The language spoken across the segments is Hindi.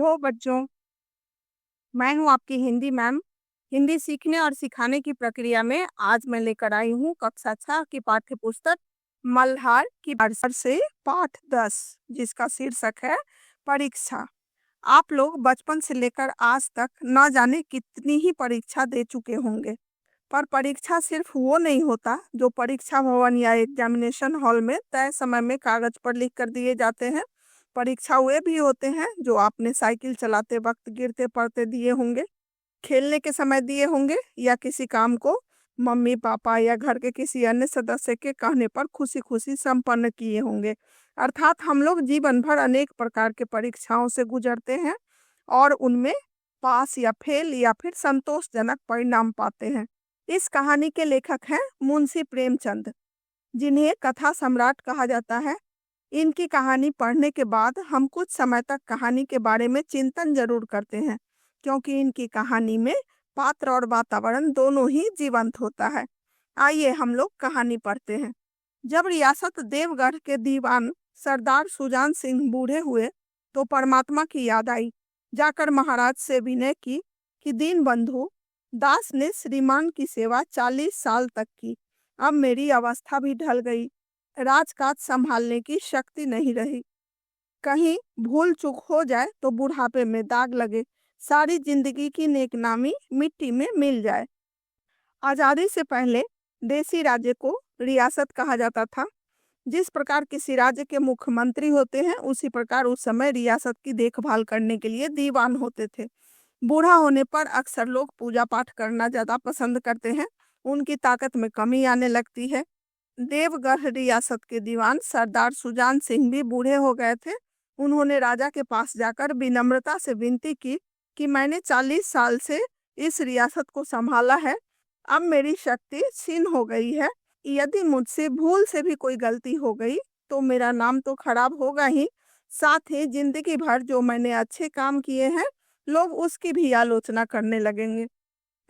हेलो बच्चों, मैं हूँ आपकी हिंदी मैम। हिंदी सीखने और सिखाने की प्रक्रिया में आज मैं लेकर आई हूँ कक्षा 6 की पाठ्य पुस्तक मल्हार की बरसर से पाठ 10, जिसका शीर्षक है परीक्षा। आप लोग बचपन से लेकर आज तक न जाने कितनी ही परीक्षा दे चुके होंगे, पर परीक्षा सिर्फ वो नहीं होता जो परीक्षा भवन या एग्जामिनेशन हॉल में तय समय में कागज पर लिख कर दिए जाते हैं। परीक्षा वे भी होते हैं जो आपने साइकिल चलाते वक्त गिरते पड़ते दिए होंगे, खेलने के समय दिए होंगे, या किसी काम को मम्मी पापा या घर के किसी अन्य सदस्य के कहने पर खुशी खुशी संपन्न किए होंगे। अर्थात हम लोग जीवन भर अनेक प्रकार के परीक्षाओं से गुजरते हैं और उनमें पास या फेल या फिर संतोषजनक परिणाम पाते हैं। इस कहानी के लेखक हैं मुंशी प्रेमचंद, जिन्हें कथा सम्राट कहा जाता है। इनकी कहानी पढ़ने के बाद हम कुछ समय तक कहानी के बारे में चिंतन जरूर करते हैं, क्योंकि इनकी कहानी में पात्र और वातावरण दोनों ही जीवंत होता है। आइए हम लोग कहानी पढ़ते हैं। जब रियासत देवगढ़ के दीवान सरदार सुजान सिंह बूढ़े हुए तो परमात्मा की याद आई। जाकर महाराज से विनय की कि दीन बंधु, दास ने श्रीमान की सेवा 40 साल तक की। अब मेरी अवस्था भी ढल गई, राजकाज संभालने की शक्ति नहीं रही। कहीं भूल चूक हो जाए तो बुढ़ापे में दाग लगे, सारी जिंदगी की नेकनामी मिट्टी में मिल जाए। आजादी से पहले देसी राज्य को रियासत कहा जाता था। जिस प्रकार किसी राज्य के मुख्यमंत्री होते हैं, उसी प्रकार उस समय रियासत की देखभाल करने के लिए दीवान होते थे। बूढ़ा होने पर अक्सर लोग पूजा पाठ करना ज्यादा पसंद करते हैं, उनकी ताकत में कमी आने लगती है। देवगढ़ रियासत के दीवान सरदार सुजान सिंह भी बूढ़े हो गए थे। उन्होंने राजा के पास जाकर विनम्रता से विनती की कि मैंने 40 साल से इस रियासत को संभाला है, अब मेरी शक्ति क्षीण हो गई है। यदि मुझसे भूल से भी कोई गलती हो गई तो मेरा नाम तो खराब होगा ही, साथ ही जिंदगी भर जो मैंने अच्छे काम किए हैं लोग उसकी भी आलोचना करने लगेंगे।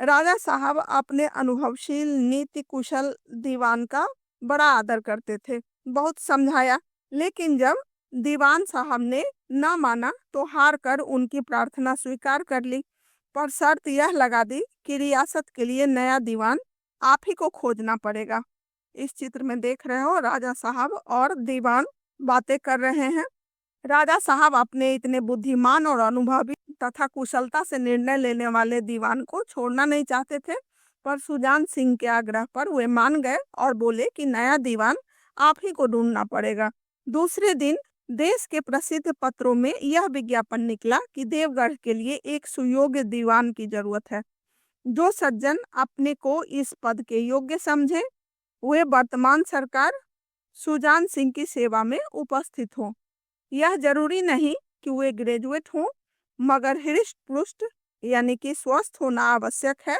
राजा साहब अपने अनुभवशील नीति कुशल दीवान का बड़ा आदर करते थे। बहुत समझाया, लेकिन जब दीवान साहब ने न माना तो हार कर उनकी प्रार्थना स्वीकार कर ली, पर शर्त यह लगा दी कि रियासत के लिए नया दीवान आप ही को खोजना पड़ेगा। इस चित्र में देख रहे हो, राजा साहब और दीवान बातें कर रहे हैं। राजा साहब अपने इतने बुद्धिमान और अनुभवी तथा कुशलता से निर्णय लेने वाले दीवान को छोड़ना नहीं चाहते थे, पर सुजान सिंह के आग्रह पर वे मान गए और बोले कि नया दीवान आप ही को ढूंढना पड़ेगा। दूसरे दिन देश के प्रसिद्ध पत्रों में यह विज्ञापन निकला कि देवगढ़ के लिए एक सुयोग्य दीवान की जरूरत है। जो सज्जन अपने को इस पद के योग्य समझे वे वर्तमान सरकार सुजान सिंह की सेवा में उपस्थित हों। यह जरूरी नहीं कि वे ग्रेजुएट हों, मगर हृष्ट पुष्ट यानी कि स्वस्थ होना आवश्यक है।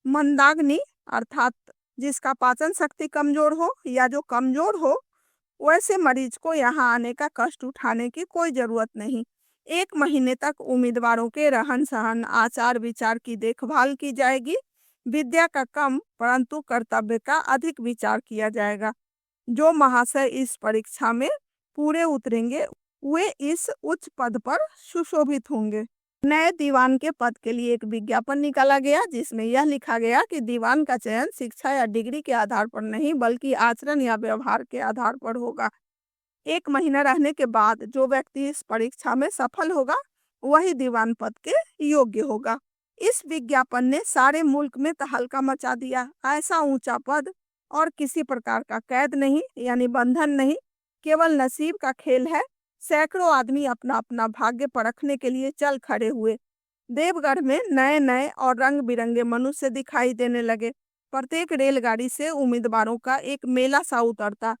मंदाग्नि अर्थात जिसका पाचन शक्ति कमजोर हो या जो कमजोर हो, वैसे मरीज को यहाँ आने का कष्ट उठाने की कोई जरूरत नहीं। 1 महीने तक उम्मीदवारों के रहन सहन आचार विचार की देखभाल की जाएगी। विद्या का कम परंतु कर्तव्य का अधिक विचार किया जाएगा। जो महाशय इस परीक्षा में पूरे उतरेंगे वे इस उच्च पद पर सुशोभित होंगे। नए दीवान के पद के लिए एक विज्ञापन निकाला गया, जिसमें यह लिखा गया कि दीवान का चयन शिक्षा या डिग्री के आधार पर नहीं बल्कि आचरण या व्यवहार के आधार पर होगा। 1 महीना रहने के बाद जो व्यक्ति इस परीक्षा में सफल होगा वही दीवान पद के योग्य होगा। इस विज्ञापन ने सारे मुल्क में तहलका मचा दिया। ऐसा ऊंचा पद और किसी प्रकार का कैद नहीं यानी बंधन नहीं, केवल नसीब का खेल है। सैकड़ों आदमी अपना अपना भाग्य परखने के लिए चल खड़े हुए। देवगढ़ में नए नए और रंग बिरंगे मनुष्य दिखाई देने लगे। प्रत्येक रेलगाड़ी से उम्मीदवारों का एक मेला सा उतरता।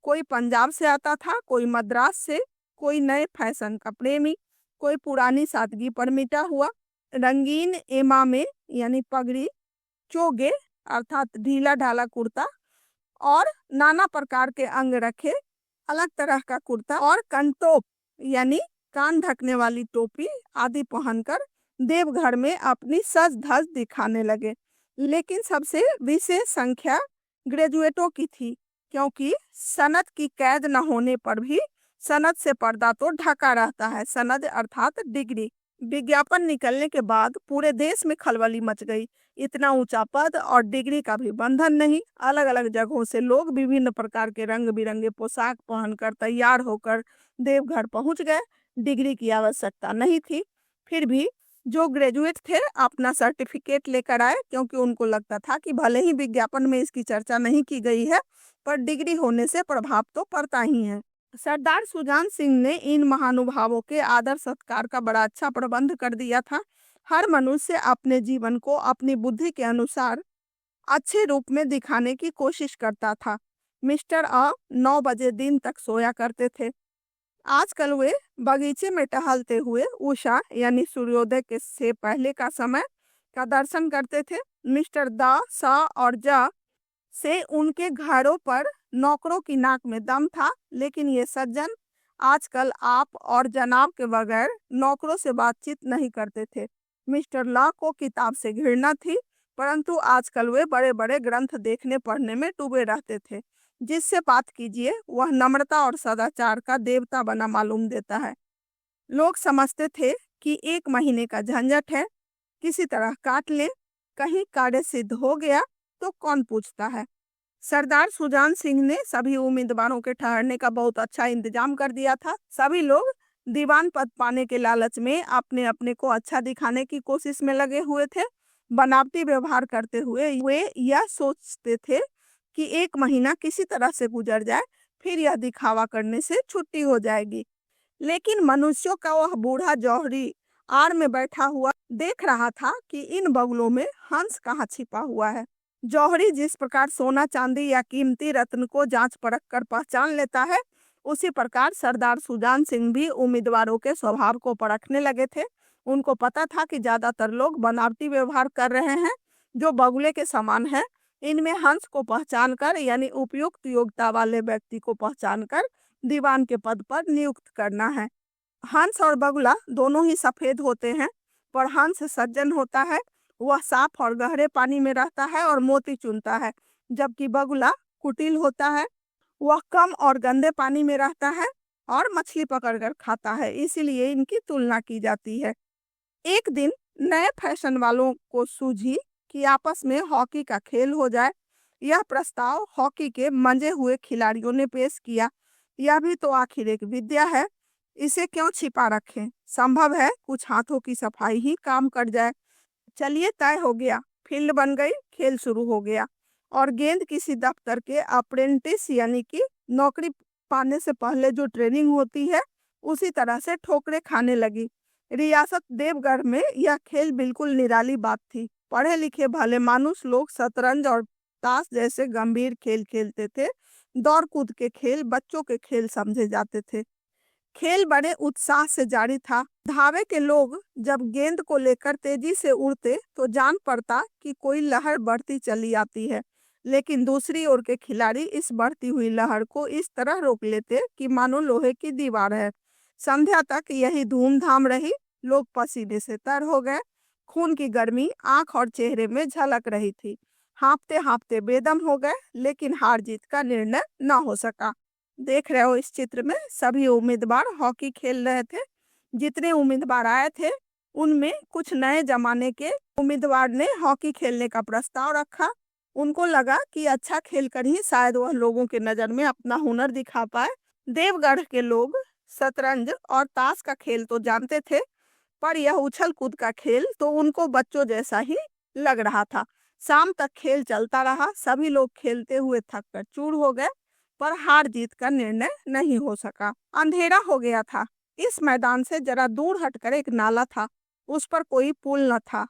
कोई पंजाब से आता था, कोई मद्रास से, कोई नए फैशन का प्रेमी, कोई पुरानी सादगी पर मिटा हुआ। रंगीन एमामे यानी पगड़ी, चोगे अर्थात ढीला ढाला कुर्ता और नाना प्रकार के अंग रखे अलग तरह का कुर्ता और कंटोप यानी कान ढकने वाली टोपी आदि पहनकर देवघर में अपनी सज धज दिखाने लगे। लेकिन सबसे विशेष संख्या ग्रेजुएटों की थी, क्योंकि सनद की कैद न होने पर भी सनद से पर्दा तो ढका रहता है। सनद अर्थात डिग्री। विज्ञापन निकलने के बाद पूरे देश में खलबली मच गई। इतना ऊंचा पद और डिग्री का भी बंधन नहीं। अलग अलग जगहों से लोग विभिन्न प्रकार के रंग बिरंगे पोशाक पहनकर तैयार होकर देवघर पहुंच गए। डिग्री की आवश्यकता नहीं थी। फिर भी जो ग्रेजुएट थे अपना सर्टिफिकेट लेकर आए, क्योंकि उनको लगता था कि भले ही विज्ञापन में इसकी चर्चा नहीं की गई है, पर डिग्री होने से प्रभाव तो पड़ता ही है। सरदार सुजान सिंह ने इन महानुभावों के आदर सत्कार का बड़ा अच्छा प्रबंध कर दिया था। हर मनुष्य अपने जीवन को अपनी बुद्धि के अनुसार अच्छे रूप में दिखाने की कोशिश करता था। मिस्टर 9 बजे दिन तक सोया करते थे। आजकल वे बगीचे में टहलते हुए उषा यानी सूर्योदय के से पहले का समय का दर्शन करते थे। मिस्टर द सा और जा से उनके घरों पर नौकरों की नाक में दम था, लेकिन ये सज्जन आजकल आप और जनाब के बगैर नौकरों से बातचीत नहीं करते थे। मिस्टर लॉ को किताब से घृणा थी, परंतु आजकल वे बड़े बड़े ग्रंथ देखने पढ़ने में डूबे रहते थे। जिससे बात कीजिए वह नम्रता और सदाचार का देवता बना मालूम देता है। लोग समझते थे कि 1 महीने का झंझट है, किसी तरह काट ले, कहीं कार्य सिद्ध हो गया तो कौन पूछता है। सरदार सुजान सिंह ने सभी उम्मीदवारों के ठहरने का बहुत अच्छा इंतजाम कर दिया था। सभी लोग दीवान पद पाने के लालच में अपने अपने को अच्छा दिखाने की कोशिश में लगे हुए थे। बनावटी व्यवहार करते हुए वे यह सोचते थे कि 1 महीना किसी तरह से गुजर जाए, फिर यह दिखावा करने से छुट्टी हो जाएगी। लेकिन मनुष्यों का वह बूढ़ा जौहरी आड़ में बैठा हुआ देख रहा था कि इन बगुलों में हंस कहाँ छिपा हुआ है। जौहरी जिस प्रकार सोना चांदी या कीमती रत्न को जांच परख कर पहचान लेता है, उसी प्रकार सरदार सुजान सिंह भी उम्मीदवारों के स्वभाव को परखने लगे थे। उनको पता था कि ज्यादातर लोग बनावटी व्यवहार कर रहे हैं, जो बगुले के समान है। इनमें हंस को पहचान कर यानी उपयुक्त योग्यता वाले व्यक्ति को पहचान कर दीवान के पद पर नियुक्त करना है। हंस और बगुला दोनों ही सफेद होते हैं, पर हंस सज्जन होता है। वह साफ और गहरे पानी में रहता है और मोती चुनता है, जबकि बगुला कुटिल होता है। वह कम और गंदे पानी में रहता है और मछली पकड़कर खाता है, इसीलिए इनकी तुलना की जाती है। एक दिन नए फैशन वालों को सूझी कि आपस में हॉकी का खेल हो जाए। यह प्रस्ताव हॉकी के मंजे हुए खिलाड़ियों ने पेश किया। यह भी तो आखिर एक विद्या है, इसे क्यों छिपा रखें। संभव है कुछ हाथों की सफाई ही काम कर जाए। चलिए तय हो गया। फील्ड बन गई, खेल शुरू हो गया और गेंद किसी दफ्तर के अप्रेंटिस यानी कि नौकरी पाने से पहले जो ट्रेनिंग होती है, उसी तरह से ठोकरें खाने लगी। रियासत देवगढ़ में यह खेल बिल्कुल निराली बात थी। पढ़े लिखे भले मानुस लोग शतरंज और ताश जैसे गंभीर खेल खेलते थे। दौड़ कूद के खेल बच्चों के खेल समझे जाते थे। खेल बड़े उत्साह से जारी था। धावे के लोग जब गेंद को लेकर तेजी से उड़ते तो जान पड़ता कि कोई लहर बढ़ती चली आती है, लेकिन दूसरी ओर के खिलाड़ी इस बढ़ती हुई लहर को इस तरह रोक लेते कि मानो लोहे की दीवार है। संध्या तक यही धूमधाम रही। लोग पसीने से तर हो गए। खून की गर्मी आंख और चेहरे में झलक रही थी। हाँफते हाँफते बेदम हो गए, लेकिन हार जीत का निर्णय न हो सका। देख रहे हो इस चित्र में सभी उम्मीदवार हॉकी खेल रहे थे। जितने उम्मीदवार आए थे उनमें कुछ नए जमाने के उम्मीदवार ने हॉकी खेलने का प्रस्ताव रखा। उनको लगा कि अच्छा खेल कर ही शायद वह लोगों के नजर में अपना हुनर दिखा पाए। देवगढ़ के लोग शतरंज और ताश का खेल तो जानते थे, पर यह उछल कूद का खेल तो उनको बच्चों जैसा ही लग रहा था। शाम तक खेल चलता रहा। सभी लोग खेलते हुए थक कर चूर हो गए, पर हार जीत का निर्णय नहीं हो सका। अंधेरा हो गया था। इस मैदान से जरा दूर हटकर एक नाला था। उस पर कोई पुल न था।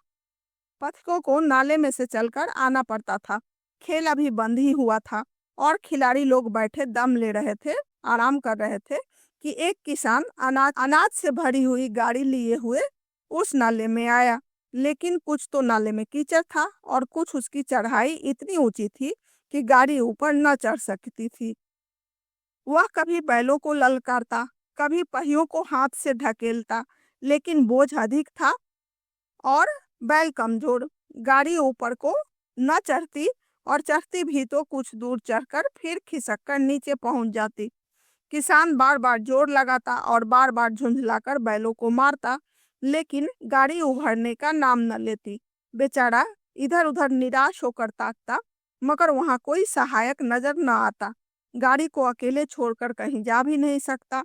पथिकों को नाले में से चलकर आना पड़ता था। खेल अभी बंद ही हुआ था और खिलाड़ी लोग बैठे दम ले रहे थे, आराम कर रहे थे कि एक किसान अनाज से भरी हुई गाड़ी लिए हुए उस नाले में आया। लेकिन कुछ तो नाले में कीचड़ था और कुछ उसकी चढ़ाई इतनी ऊंची थी कि गाड़ी ऊपर न चढ़ सकती थी। वह कभी बैलों को ललकारता, कभी पहियों को हाथ से ढकेलता, लेकिन बोझ अधिक था और बैल कमजोर। गाड़ी ऊपर को न चढ़ती और चढ़ती भी तो कुछ दूर चढ़कर फिर खिसक कर नीचे पहुंच जाती। किसान बार बार जोर लगाता और बार बार झुंझलाकर बैलों को मारता, लेकिन गाड़ी उभरने का नाम न लेती। बेचारा इधर उधर निराश होकर ताकता, मगर वहां कोई सहायक नजर न आता। गाड़ी को अकेले छोड़कर कहीं जा भी नहीं सकता,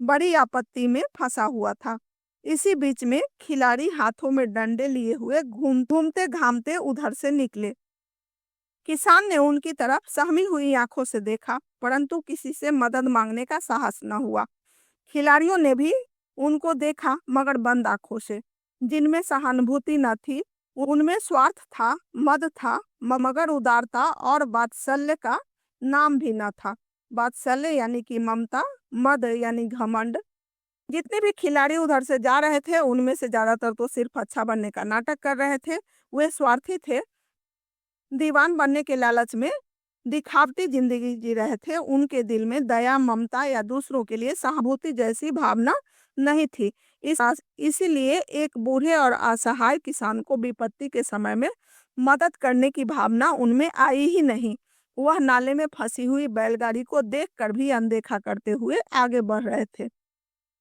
बड़ी आपत्ति में फंसा हुआ था। इसी बीच में खिलाड़ी हाथों में डंडे लिए हुए घूमते घामते उधर से निकले। किसान ने उनकी तरफ सहमी हुई आंखों से देखा, परंतु किसी से मदद मांगने का साहस न हुआ। खिलाड़ियों ने भी उनको देखा, मगर बंद आंखों से। जिनमें सहानुभूति न थी, उनमें स्वार्थ था, मद था, मगर उदारता और वात्सल्य का नाम भी न था। वात्सल्य यानी कि ममता, मद यानी घमंड। जितने भी खिलाड़ी उधर से जा रहे थे, उनमें से ज्यादातर तो सिर्फ अच्छा बनने का नाटक कर रहे थे। वे स्वार्थी थे, दीवान बनने के लालच में दिखावटी जिंदगी जी रहे थे। उनके दिल में दया, ममता या दूसरों के लिए सहानुभूति जैसी भावना नहीं थी। इसीलिए एक बूढ़े और असहाय किसान को विपत्ति के समय में मदद करने की भावना उनमें आई ही नहीं। वह नाले में फंसी हुई बैलगाड़ी को देखकर भी अनदेखा करते हुए आगे बढ़ रहे थे।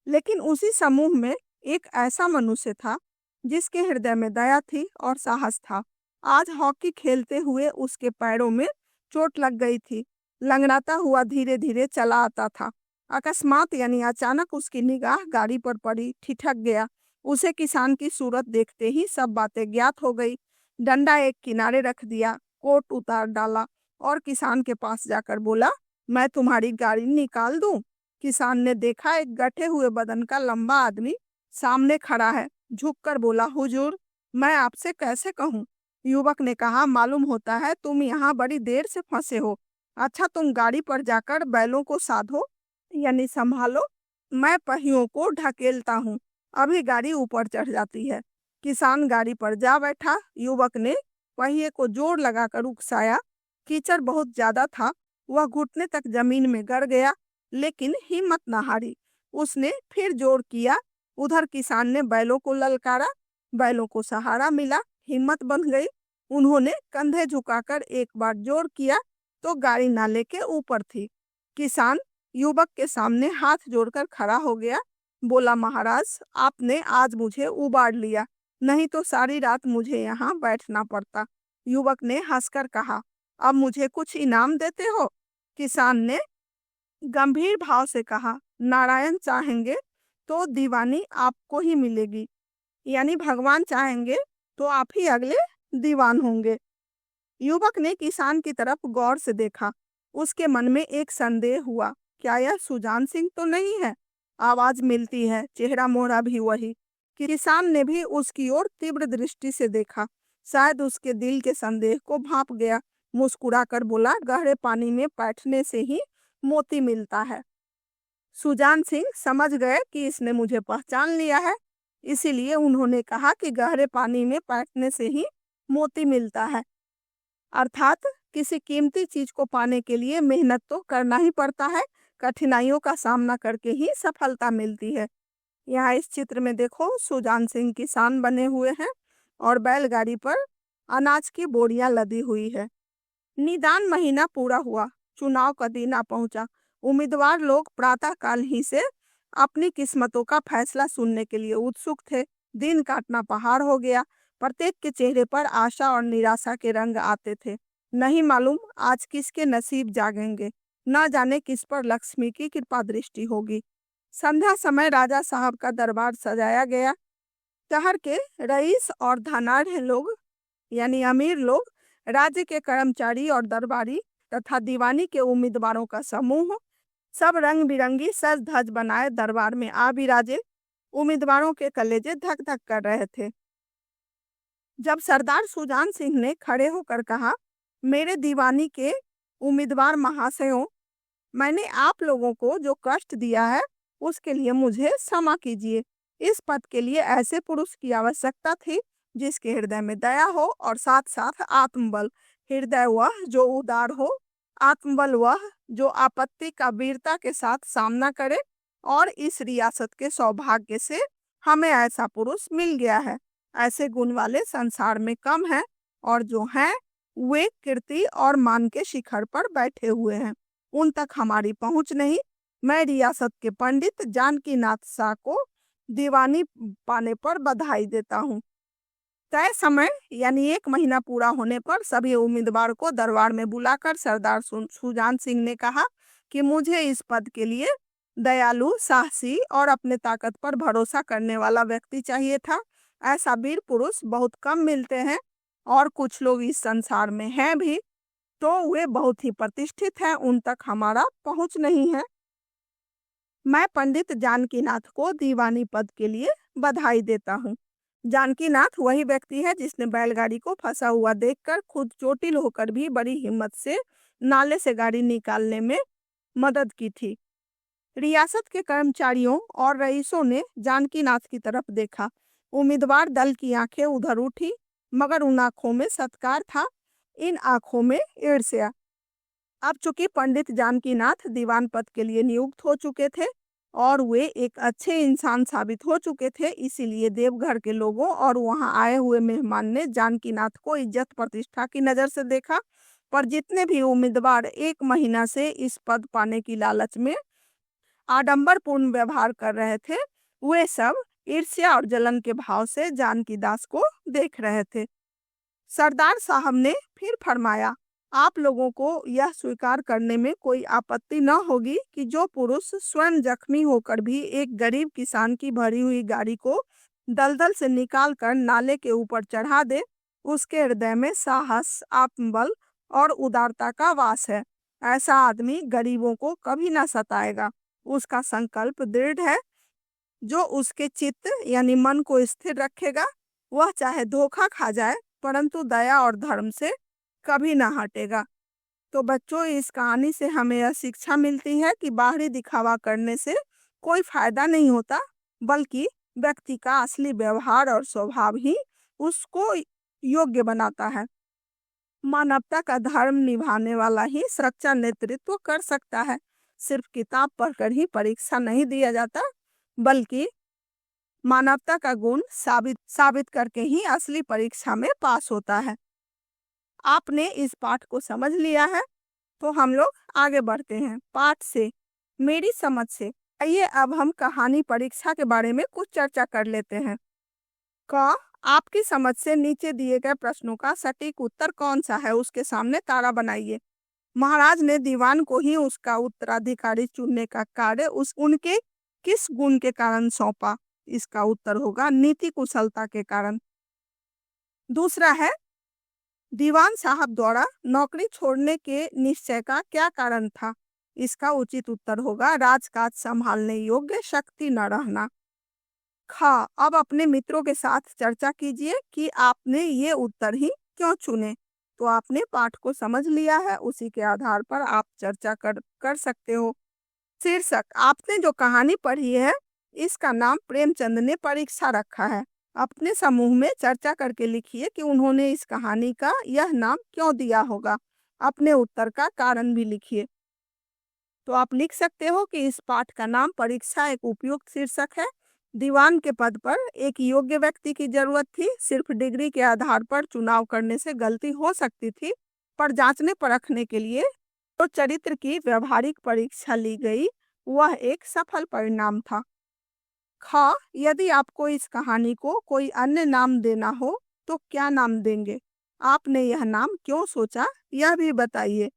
लेकिन उसी समूह में एक ऐसा मनुष्य था जिसके हृदय में दया थी और साहस था। आज हॉकी खेलते हुए उसके पैरों में चोट लग गई थी। लंगड़ाता हुआ धीरे धीरे चला आता था। अकस्मात यानी अचानक उसकी निगाह गाड़ी पर पड़ी, ठिठक गया। उसे किसान की सूरत देखते ही सब बातें ज्ञात हो गई। डंडा एक किनारे रख दिया, कोट उतार डाला और किसान के पास जाकर बोला, मैं तुम्हारी गाड़ी निकाल दूं? किसान ने देखा, एक गठे हुए बदन का लंबा आदमी सामने खड़ा है। झुककर बोला, हुजूर, मैं आपसे कैसे कहूँ? युवक ने कहा, मालूम होता है तुम यहाँ बड़ी देर से फंसे हो। अच्छा, तुम गाड़ी पर जाकर बैलों को साधो यानी संभालो, मैं पहियों को ढकेलता हूँ, अभी गाड़ी ऊपर चढ़ जाती है। किसान गाड़ी पर जा बैठा। युवक ने पहिए को जोर लगाकर उकसाया। कीचड़ बहुत ज्यादा था, वह घुटने तक जमीन में गड़ गया, लेकिन हिम्मत न हारी। उसने फिर जोर किया। उधर किसान ने बैलों को ललकारा। बैलों को सहारा मिला, हिम्मत बन गई। उन्होंने कंधे झुकाकर एक बार जोर किया तो गाड़ी नाले के ऊपर थी। किसान युवक के सामने हाथ जोड़कर खड़ा हो गया। बोला, महाराज, आपने आज मुझे उबार लिया, नहीं तो सारी रात मुझे यहाँ बैठना पड़ता। युवक ने हंसकर कहा, अब मुझे कुछ इनाम देते हो? किसान ने गंभीर भाव से कहा, नारायण चाहेंगे तो दीवानी आपको ही मिलेगी, यानी भगवान चाहेंगे तो आप ही अगले दीवान होंगे। युवक ने किसान की तरफ गौर से देखा। उसके मन में एक संदेह हुआ, क्या यह सुजान सिंह तो नहीं है? आवाज मिलती है, चेहरा मोहरा भी वही। किसान ने भी उसकी ओर तीव्र दृष्टि से देखा। शायद उसके दिल के संदेह को भांप गया। मुस्कुराकर बोला, गहरे पानी में बैठने से ही मोती मिलता है। सुजान सिंह समझ गए कि इसने मुझे पहचान लिया है, इसीलिए उन्होंने कहा कि गहरे पानी में बैठने से ही मोती मिलता है। अर्थात किसी कीमती चीज को पाने के लिए मेहनत तो करना ही पड़ता है, कठिनाइयों का सामना करके ही सफलता मिलती है। यहाँ इस चित्र में देखो, सुजान सिंह किसान बने हुए हैं और बैलगाड़ी पर अनाज की बोरियां लदी हुई है। निदान महीना पूरा हुआ, चुनाव का दिन आ पहुंचा। उम्मीदवार लोग प्रातः काल ही से अपनी किस्मतों का फैसला सुनने के लिए उत्सुक थे। दिन काटना पहाड़ हो गया। प्रत्येक के चेहरे पर आशा और निराशा के रंग आते थे। नहीं मालूम आज किसके नसीब जागेंगे, न जाने किस पर लक्ष्मी की कृपा दृष्टि होगी। संध्या समय राजा साहब का दरबार सजाया गया। शहर के रईस और धनाढ़ लोग यानी अमीर लोग, राज्य के कर्मचारी और दरबारी तथा दीवानी के उम्मीदवारों का समूह, सब रंग बिरंगी सज धज बनाए दरबार में आ बिराजे। उम्मीदवारों के कलेजे धक धक कर रहे थे। जब सरदार सुजान सिंह ने खड़े होकर कहा, मेरे दीवानी के उम्मीदवार महाशयों, मैंने आप लोगों को जो कष्ट दिया है उसके लिए मुझे क्षमा कीजिए। इस पद के लिए ऐसे पुरुष की आवश्यकता थी जिसके हृदय में दया हो और साथ साथ आत्मबल। हृदय वह जो उदार हो, आत्मबल वह जो आपत्ति का वीरता के साथ सामना करे। और इस रियासत के सौभाग्य से हमें ऐसा पुरुष मिल गया है। ऐसे गुण वाले संसार में कम हैं, और जो हैं वे कीर्ति और मान के शिखर पर बैठे हुए हैं। उन तक हमारी पहुंच नहीं, मैं रियासत के पंडित जानकीनाथ शाह को दीवानी पाने पर बधाई देता हूँ। तय समय यानी 1 महीना पूरा होने पर सभी उम्मीदवार को दरबार में बुलाकर सरदार सुजान सिंह ने कहा कि मुझे इस पद के लिए दयालु, साहसी और अपने ताकत पर भरोसा करने वाला व्यक्ति चाहिए था। ऐसा वीर पुरुष बहुत कम मिलते हैं और कुछ लोग इस संसार में हैं भी, तो वे बहुत ही प्रतिष्ठित हैं, उन तक हमारा पहुंच नहीं है। मैं पंडित जानकीनाथ को दीवानी पद के लिए बधाई देता हूँ। जानकीनाथ वही व्यक्ति है जिसने बैलगाड़ी को फंसा हुआ देखकर खुद चोटिल होकर भी बड़ी हिम्मत से नाले से गाड़ी निकालने में मदद की थी। रियासत के कर्मचारियों और रईसों ने जानकीनाथ की तरफ देखा। उम्मीदवार दल की आंखें उधर उठी, मगर उन आंखों में सत्कार था, इन आंखों में ईर्ष्या। अब चूंकि पंडित जानकीनाथ दीवान पद के लिए नियुक्त हो चुके थे और वे एक अच्छे इंसान साबित हो चुके थे, इसीलिए देवघर के लोगों और वहां आए हुए मेहमान ने जानकीनाथ को इज्जत प्रतिष्ठा की नजर से देखा। पर जितने भी उम्मीदवार 1 महीना से इस पद पाने की लालच में आडंबरपूर्ण व्यवहार कर रहे थे, वे सब ईर्ष्या और जलन के भाव से जानकी दास को देख रहे थे। सरदार साहब ने फिर फरमाया, आप लोगों को यह स्वीकार करने में कोई आपत्ति न होगी कि जो पुरुष स्वयं जख्मी होकर भी एक गरीब किसान की भरी हुई गाड़ी को दलदल से निकालकर नाले के ऊपर चढ़ा दे, उसके हृदय में साहस, आत्मबल और उदारता का वास है। ऐसा आदमी गरीबों को कभी न सताएगा। उसका संकल्प दृढ़ है। जो उसके चित्त यानी मन को स्थिर रखेगा, वह चाहे धोखा खा जाए परंतु दया और धर्म से कभी ना हटेगा। तो बच्चों, इस कहानी से हमें यह शिक्षा मिलती है कि बाहरी दिखावा करने से कोई फायदा नहीं होता, बल्कि व्यक्ति का असली व्यवहार और स्वभाव ही उसको योग्य बनाता है। मानवता का धर्म निभाने वाला ही सच्चा नेतृत्व कर सकता है। सिर्फ किताब पढ़कर ही परीक्षा नहीं दिया जाता, बल्कि मानवता का गुण साबित करके ही असली परीक्षा में पास होता है। आपने इस पाठ को समझ लिया है, तो हम लोग आगे बढ़ते हैं पाठ से, मेरी समझ से। आइए अब हम कहानी परीक्षा के बारे में कुछ चर्चा कर लेते हैं। क आपकी समझ से नीचे दिए गए प्रश्नों का सटीक उत्तर कौन सा है, उसके सामने तारा बनाइए। महाराज ने दीवान को ही उसका उत्तराधिकारी चुनने का कार्य उनके किस गुण के कारण सौंपा? इसका उत्तर होगा नीति कुशलता के कारण। दूसरा है, दीवान साहब द्वारा नौकरी छोड़ने के निश्चय का क्या कारण था? इसका उचित उत्तर होगा राजकाज संभालने योग्य शक्ति न रहना। खा अब अपने मित्रों के साथ चर्चा कीजिए कि आपने ये उत्तर ही क्यों चुने। तो आपने पाठ को समझ लिया है, उसी के आधार पर आप चर्चा कर सकते हो। शीर्षक, आपने जो कहानी पढ़ी है इसका नाम प्रेमचंद ने परीक्षा रखा है। अपने समूह में चर्चा करके लिखिए कि उन्होंने इस कहानी का यह नाम क्यों दिया होगा। अपने उत्तर का कारण भी लिखिए। तो आप लिख सकते हो कि इस पाठ का नाम परीक्षा एक उपयुक्त शीर्षक है। दीवान के पद पर एक योग्य व्यक्ति की जरूरत थी। सिर्फ डिग्री के आधार पर चुनाव करने से गलती हो सकती थी, पर जांचने परखने के लिए तो चरित्र की व्यवहारिक परीक्षा ली गई, वह एक सफल परिणाम था। ख यदि आपको इस कहानी को कोई अन्य नाम देना हो तो क्या नाम देंगे? आपने यह नाम क्यों सोचा, यह भी बताइए।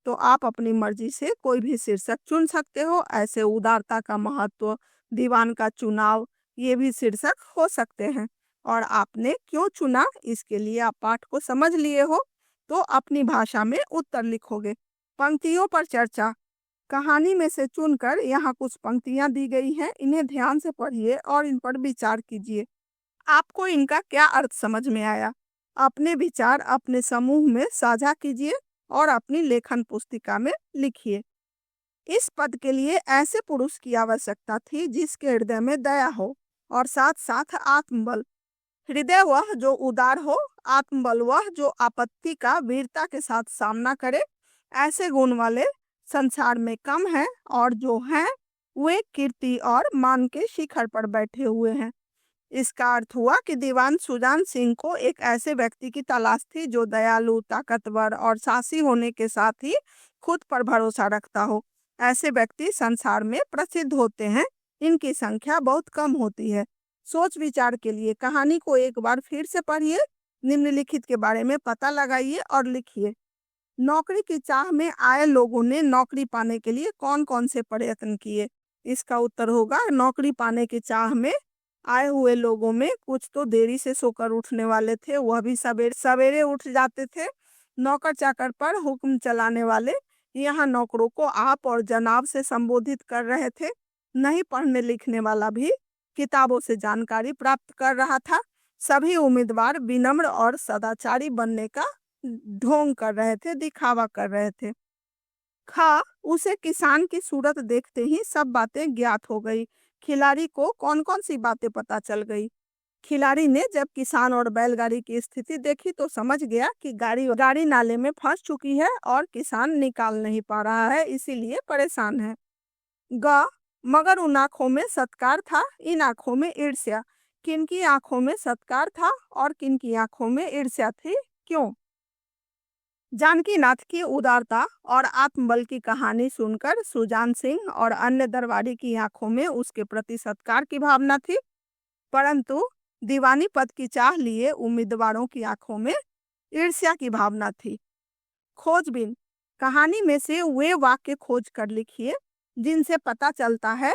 तो आप अपनी मर्जी से कोई भी शीर्षक चुन सकते हो। ऐसे उदारता का महत्व, दीवान का चुनाव, ये भी शीर्षक हो सकते हैं। और आपने क्यों चुना, इसके लिए आप पाठ को समझ लिए हो तो अपनी भाषा में उत्तर लिखोगे। पंक्तियों पर चर्चा, कहानी में से चुनकर यहाँ कुछ पंक्तियां दी गई हैं, इन्हें ध्यान से पढ़िए और इन पर विचार कीजिए। आपको इनका क्या अर्थ समझ में आया? अपने विचार अपने समूह में साझा कीजिए और अपनी लेखन पुस्तिका में लिखिए। इस पद के लिए ऐसे पुरुष की आवश्यकता थी जिसके हृदय में दया हो और साथ साथ आत्मबल। हृदय वह जो उदार हो, आत्मबल वह जो आपत्ति का वीरता के साथ सामना करे। ऐसे गुण वाले संसार में कम हैं और जो हैं वे कीर्ति और मान के शिखर पर बैठे हुए हैं। इसका अर्थ हुआ कि दीवान सुजान सिंह को एक ऐसे व्यक्ति की तलाश थी जो दयालु, ताकतवर और साहसी होने के साथ ही खुद पर भरोसा रखता हो। ऐसे व्यक्ति संसार में प्रसिद्ध होते हैं। इनकी संख्या बहुत कम होती है। सोच विचार के लिए कहानी को एक बार फिर से पढ़िए, निम्नलिखित के बारे में पता लगाइए और लिखिए। नौकरी की चाह में आए लोगों ने नौकरी पाने के लिए कौन कौन से प्रयत्न किए? इसका उत्तर होगा, नौकरी पाने की चाह में आए हुए लोगों में कुछ तो देरी से सोकर उठने वाले थे, वह भी सवेरे सवेरे उठ जाते थे। नौकर चाकर पर हुक्म चलाने वाले, यहाँ नौकरों को आप और जनाब से संबोधित कर रहे थे। नहीं पढ़ने लिखने वाला भी किताबों से जानकारी प्राप्त कर रहा था। सभी उम्मीदवार विनम्र और सदाचारी बनने का ढोंग कर रहे थे, दिखावा कर रहे थे। खा उसे किसान की सूरत देखते ही सब बातें ज्ञात हो गई। खिलाड़ी को कौन कौन सी बातें पता चल गई? खिलाड़ी ने जब किसान और बैलगाड़ी की स्थिति देखी तो समझ गया कि गाड़ी गाड़ी नाले में फंस चुकी है और किसान निकाल नहीं पा रहा है, इसीलिए परेशान है। ग मगर उन आंखों में सत्कार था, इन आंखों में ईर्ष्या। किनकी आंखों में सत्कार था और किनकी आंखों में ईर्ष्या थी? क्यों? जानकी नाथ की उदारता और आत्मबल की कहानी सुनकर सुजान सिंह और अन्य दरबारी की आंखों में उसके प्रति सत्कार की भावना थी, परंतु दीवानी पद की चाह लिए उम्मीदवारों की आंखों में ईर्ष्या की भावना थी। खोजबीन कहानी में से वे वाक्य खोज कर लिखिए जिनसे पता चलता है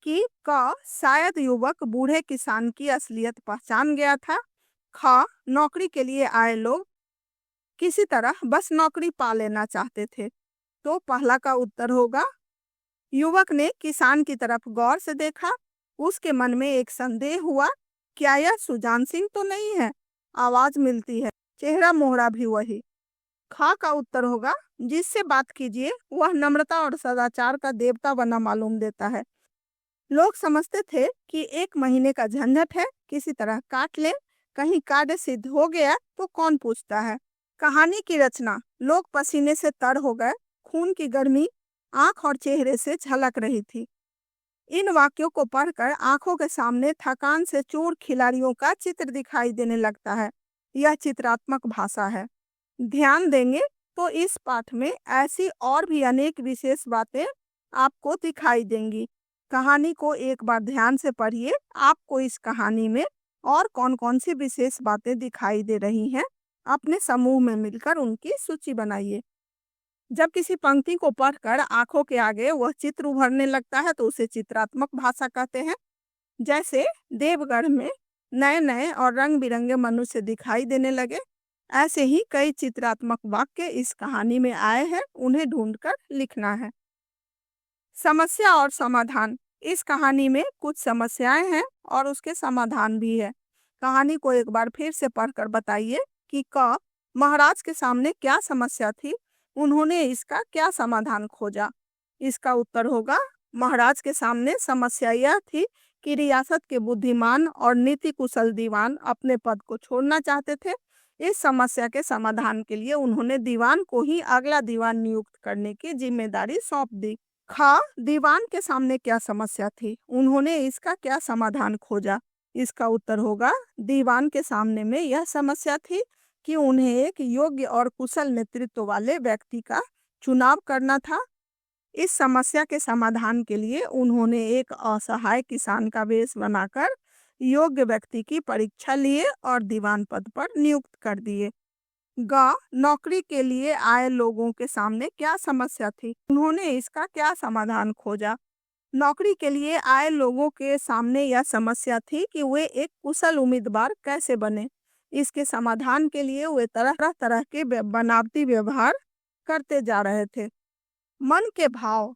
कि क शायद युवक बूढ़े किसान की असलियत पहचान गया था। ख नौकरी के लिए आए लोग किसी तरह बस नौकरी पा लेना चाहते थे। तो पहला का उत्तर होगा, युवक ने किसान की तरफ गौर से देखा। उसके मन में एक संदेह हुआ, क्या यह सुजान सिंह तो नहीं है? आवाज मिलती है, चेहरा मोहरा भी वही। खा का उत्तर होगा, जिससे बात कीजिए वह नम्रता और सदाचार का देवता बना मालूम देता है। लोग समझते थे कि 1 महीने का झंझट है, किसी तरह काट ले, कहीं कार्य सिद्ध हो गया तो कौन पूछता है। कहानी की रचना, लोग पसीने से तर हो गए, खून की गर्मी आंख और चेहरे से झलक रही थी। इन वाक्यों को पढ़कर आंखों के सामने थकान से चूर खिलाड़ियों का चित्र दिखाई देने लगता है। यह चित्रात्मक भाषा है। ध्यान देंगे तो इस पाठ में ऐसी और भी अनेक विशेष बातें आपको दिखाई देंगी। कहानी को एक बार ध्यान से पढ़िए, आपको इस कहानी में और कौन कौन सी विशेष बातें दिखाई दे रही हैं, अपने समूह में मिलकर उनकी सूची बनाइए। जब किसी पंक्ति को पढ़कर आंखों के आगे वह चित्र उभरने लगता है तो उसे चित्रात्मक भाषा कहते हैं। जैसे देवगढ़ में नए नए और रंग बिरंगे मनुष्य दिखाई देने लगे, ऐसे ही कई चित्रात्मक वाक्य इस कहानी में आए हैं, उन्हें ढूंढकर लिखना है। समस्या और समाधान, इस कहानी में कुछ समस्याएं हैं और उसके समाधान भी है। कहानी को एक बार फिर से पढ़कर बताइए कि क महाराज के सामने क्या समस्या थी, उन्होंने इसका क्या समाधान खोजा। इसका उत्तर होगा, महाराज के सामने समस्या यह थी कि रियासत के बुद्धिमान और नीति कुशल दीवान अपने पद को छोड़ना चाहते थे। इस समस्या के समाधान के लिए उन्होंने दीवान को ही अगला दीवान नियुक्त करने की जिम्मेदारी सौंप दी। खा दीवान के सामने क्या समस्या थी, उन्होंने इसका क्या समाधान खोजा। इसका उत्तर होगा, दीवान के सामने में यह समस्या थी कि उन्हें एक योग्य और कुशल नेतृत्व वाले व्यक्ति का चुनाव करना था। इस समस्या के समाधान के लिए उन्होंने एक असहाय किसान का वेश बनाकर योग्य व्यक्ति की परीक्षा लिए और दीवान पद पर नियुक्त कर दिए। ग नौकरी के लिए आए लोगों के सामने क्या समस्या थी, उन्होंने इसका क्या समाधान खोजा। नौकरी के लिए आए लोगों के सामने यह समस्या थी कि वे एक कुशल उम्मीदवार कैसे बने। इसके समाधान के लिए वे तरह तरह के बनावटी व्यवहार करते जा रहे थे। मन के भाव,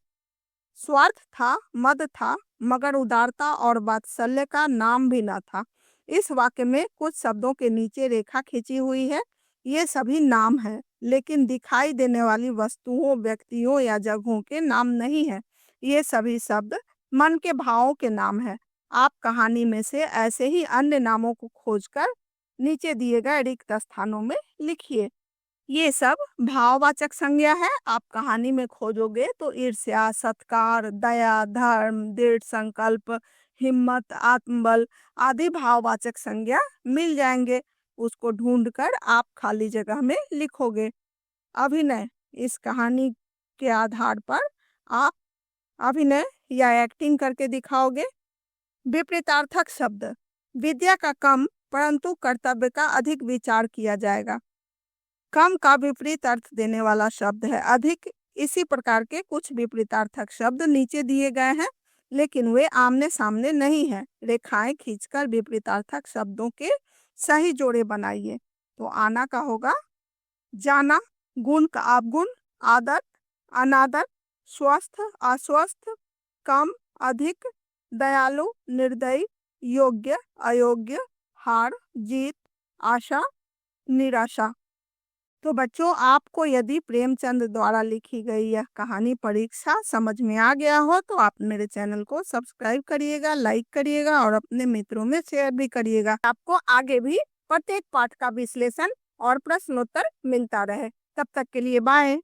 स्वार्थ था, मद था, मगर उदारता और वात्सल्य का नाम भी न था। इस वाक्य में कुछ शब्दों के नीचे रेखा खींची हुई है। ये सभी नाम हैं, लेकिन दिखाई देने वाली वस्तुओं, व्यक्तियों या जगहों के नाम नहीं है। ये सभी शब्द मन के भावों के नाम है। आप कहानी में से ऐसे ही अन्य नामों को खोजकर नीचे दिए गए रिक्त स्थानों में लिखिए। ये सब भाववाचक संज्ञा है। आप कहानी में खोजोगे तो ईर्ष्या, सत्कार, दया, धर्म, दृढ़ संकल्प, हिम्मत, आत्मबल आदि भाववाचक संज्ञा मिल जाएंगे। उसको ढूंढकर आप खाली जगह में लिखोगे। अभिनय, इस कहानी के आधार पर आप अभिनय या एक्टिंग करके दिखाओगे। विपरीतार्थक शब्द, विद्या का कम परंतु कर्तव्य का अधिक विचार किया जाएगा। कम का विपरीत अर्थ देने वाला शब्द है अधिक। इसी प्रकार के कुछ विपरीतार्थक शब्द नीचे दिए गए हैं, लेकिन वे आमने सामने नहीं है। रेखाएं खींचकर विपरीतार्थक शब्दों के सही जोड़े बनाइए। तो आना का होगा जाना, गुण का अवगुण, आदत अनादर, स्वस्थ अस्वस्थ, कम अधिक, दयालु निर्दयी, योग्य अयोग्य, हार जीत, आशा निराशा। तो बच्चों, आपको यदि प्रेमचंद द्वारा लिखी गई यह कहानी परीक्षा समझ में आ गया हो तो आप मेरे चैनल को सब्सक्राइब करिएगा, लाइक करिएगा और अपने मित्रों में शेयर भी करिएगा। आपको आगे भी प्रत्येक पाठ का विश्लेषण और प्रश्नोत्तर मिलता रहे। तब तक के लिए बाय।